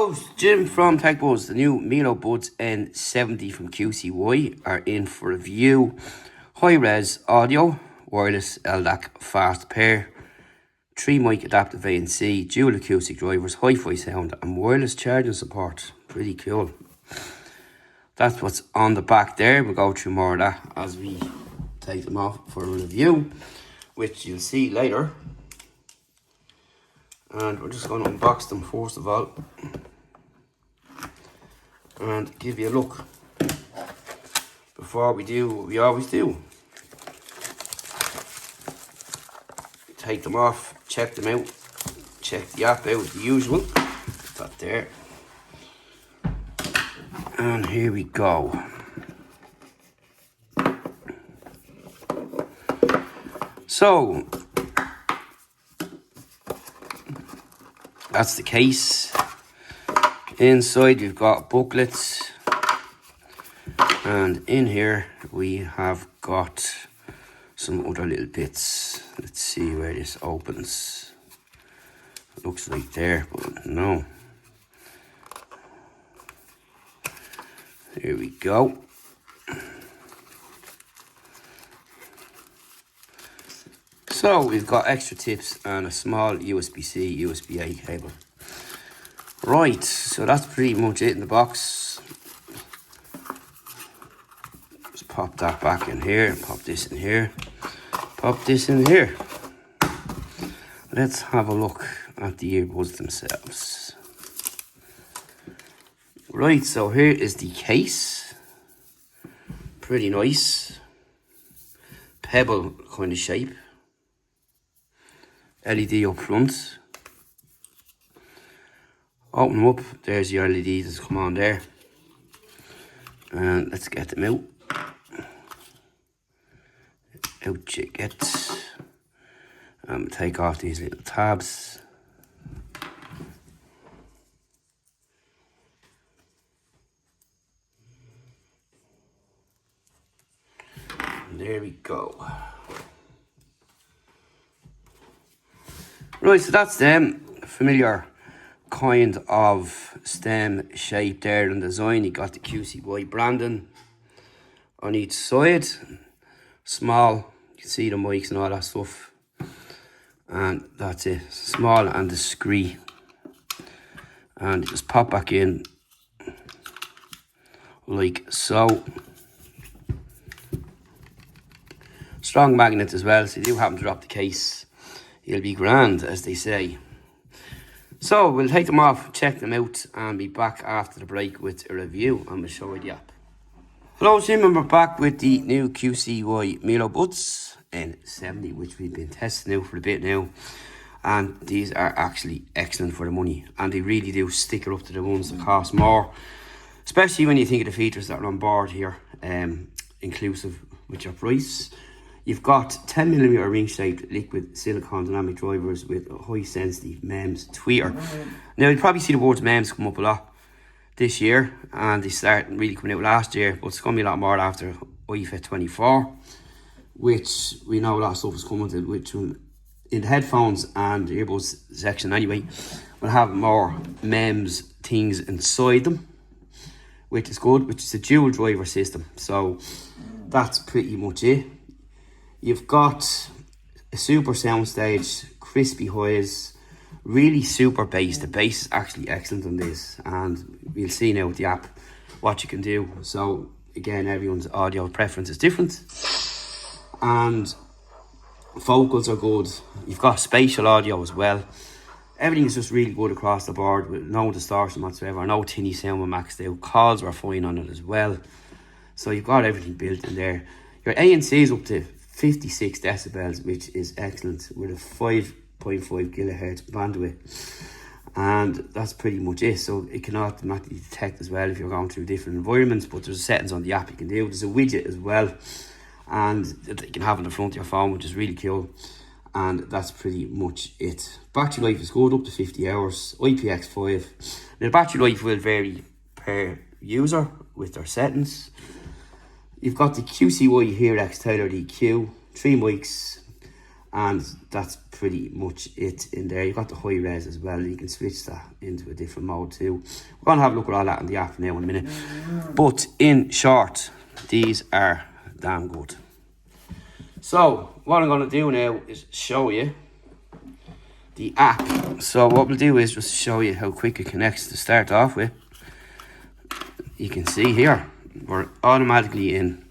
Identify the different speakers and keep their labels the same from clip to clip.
Speaker 1: Hello, Jim from TechBuzz. The new MeloBuds N70 from QCY are in for review. High-res audio, wireless LDAC fast pair, 3 mic adaptive ANC, dual acoustic drivers, hi-fi sound and wireless charging support. Pretty cool. That's what's on the back there. We'll go through more of that as we take them off for a review, which you'll see later. And we're just going to unbox them first of all and give you a look before we do what we always do. Take them off, check them out, check the app out, the usual. That there. And here we go. So that's the case. Inside we've got booklets, and in here we have got some other little bits. Let's see where this opens. It looks like there, but no. Here we go. So we've got extra tips and a small USB-C, USB-A cable. Right, so that's pretty much it in the box. Just pop that back in here, pop this in here, pop this in here. Let's have a look at the earbuds themselves. Right, so here is the case. Pretty nice. Pebble kind of shape. LED up front. Open them up, there's your LEDs that come on there. And let's get them out. Out you get. Take off these little tabs. And there we go. Right, so that's them. Familiar kind of stem shape there and design. You got the QCY branding on each side. Small, you can see the mics and all that stuff. And that's it. Small and discreet. And just pop back in like so. Strong magnet as well, so you do happen to drop the case, you'll be grand, as they say. So we'll take them off, check them out, and be back after the break with a review, and we'll show you the app. Hello, Jim, and we're back with the new QCY MeloBuds N70, which we've been testing out for a bit now. And these are actually excellent for the money, and they really do stick it up to the ones that cost more, especially when you think of the features that are on board here, inclusive with your price. You've got 10mm ring-shaped liquid silicone dynamic drivers with a high-sensitive MEMS tweeter. Now, you'll probably see the words MEMS come up a lot this year, and they started really coming out last year, but it's going to be a lot more after IFA 24, which we know a lot of stuff is coming to, which will, in the headphones and the earbuds section anyway, will have more MEMS things inside them, which is good, which is a dual driver system. So that's pretty much it. You've got a super soundstage, crispy highs, really super bass. The bass is actually excellent on this, and we'll see now with the app what you can do. So again, everyone's audio preference is different, and vocals are good. You've got spatial audio as well. Everything is just really good across the board with no distortion whatsoever, no tinny sound with maxed out. Calls were fine on it as well. So you've got everything built in there. Your ANC is up to 56 decibels, which is excellent, with a 5.5 gigahertz bandwidth, and that's pretty much it. So it can automatically detect as well if you're going through different environments, but there's settings on the app you can do. There's a widget as well, and that you can have on the front of your phone, which is really cool, and that's pretty much it. Battery life is good, up to 50 hours, IPX5. Now the battery life will vary per user with their settings. You've got the QCY HearX Taylor EQ, 3 mics, And that's pretty much it in there. You've got the high res as well. You can switch that into a different mode too. We're going to have a look at all that in the app now in a minute. But in short, these are damn good. So what I'm going to do now is show you the app. So what we'll do is just show you how quick it connects to start off with. You can see here, we're automatically in.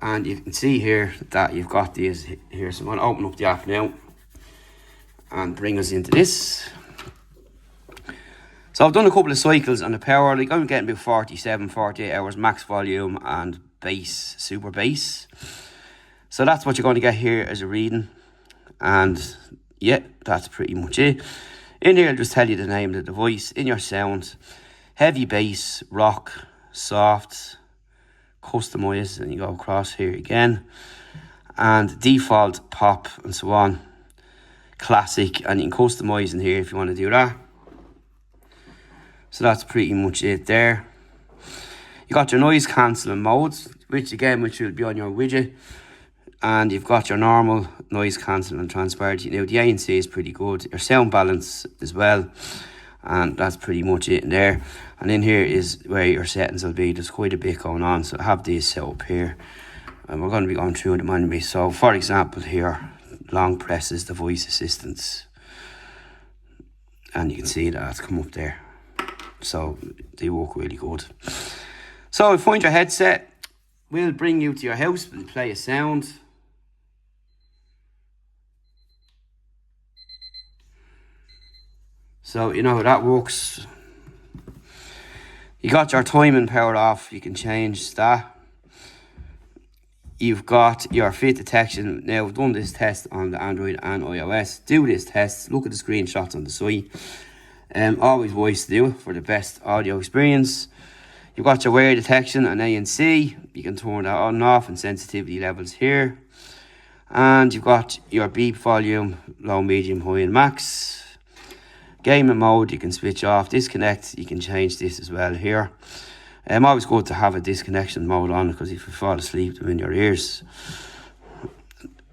Speaker 1: And you can see here that you've got these here. So I'm going to open up the app now and bring us into this. So I've done a couple of cycles on the power. Like I'm getting about 47, 48 hours max volume and bass, super bass. So that's what you're going to get here as a reading. And yeah, that's pretty much it. In here, I'll just tell you the name of the device. In your sound, heavy bass, rock, soft, customize, and you go across here again, and default, pop, and so on, classic, and you can customize in here if you want to do that. So that's pretty much it there. You got your noise cancelling modes, which will be on your widget, and you've got your normal noise cancelling and transparency. Now the ANC is pretty good, your sound balance as well, and that's pretty much it in there. And in here is where your settings will be. There's quite a bit going on, so I have these set up here, and we're going to be going through them anyway. So for example here, long presses, the voice assistants, and you can see that it's come up there, so they work really good. So find your headset, we'll bring you to your house, we'll play a sound. So you know how that works. You got your timing power off, you can change that. You've got your fit detection. Now I've done this test on the Android and iOS. Do this test, look at the screenshots on the site. Always wise to do it for the best audio experience. You've got your wear detection and ANC. You can turn that on and off, and sensitivity levels here. And you've got your beep volume, low, medium, high and max. Gaming mode, you can switch off. Disconnect, you can change this as well here. Always good to have a disconnection mode on, because if you fall asleep in your ears,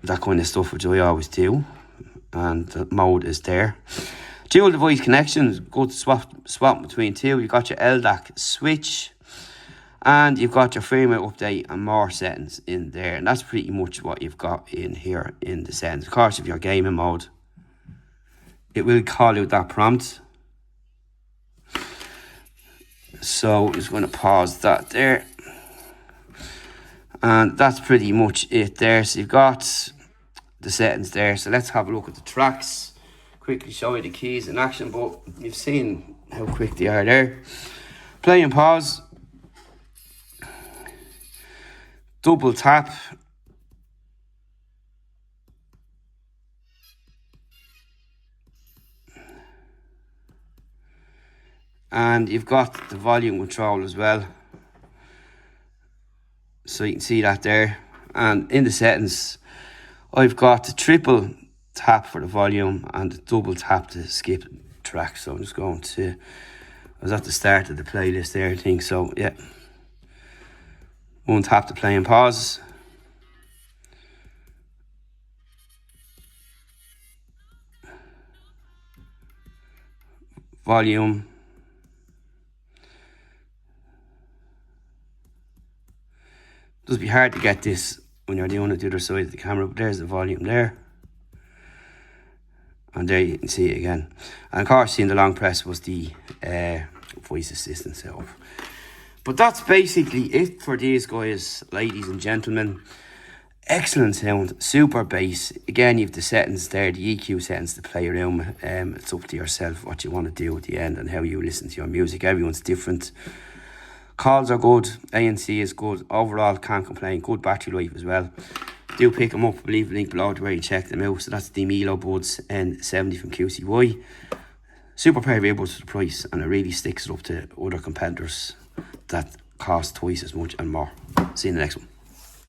Speaker 1: that kind of stuff, which I always do. And the mode is there. Dual device connection, good to swap between two. You've got your LDAC switch, and you've got your firmware update and more settings in there. And that's pretty much what you've got in here in the settings. Of course, if you're gaming mode, it will call out that prompt. So I'm just going to pause that there. And that's pretty much it there. So you've got the settings there. So let's have a look at the tracks. Quickly show you the keys in action, but you've seen how quick they are there. Play and pause. Double tap. And you've got the volume control as well, so you can see that there. And in the settings, I've got the triple tap for the volume and the double tap to skip track. So I'm just going to, I was at the start of the playlist there, I think. So yeah, one tap to play and pause. Volume. Does be hard to get this when you're doing it the other side of the camera, but there's the volume there. And there you can see it again. And of course, seeing the long press was the voice assistant setup. But that's basically it for these guys, ladies and gentlemen. Excellent sound, super bass. Again, you've the settings there, the EQ settings to play around with. It's up to yourself what you want to do at the end and how you listen to your music. Everyone's different. Calls are good, ANC is good, overall can't complain, good battery life as well. Do pick them up, I'll leave a link below to where you check them out. So that's the MeloBuds N70 from QCY. Super favorable to the price, and it really sticks it up to other competitors that cost twice as much and more. See you in the next one.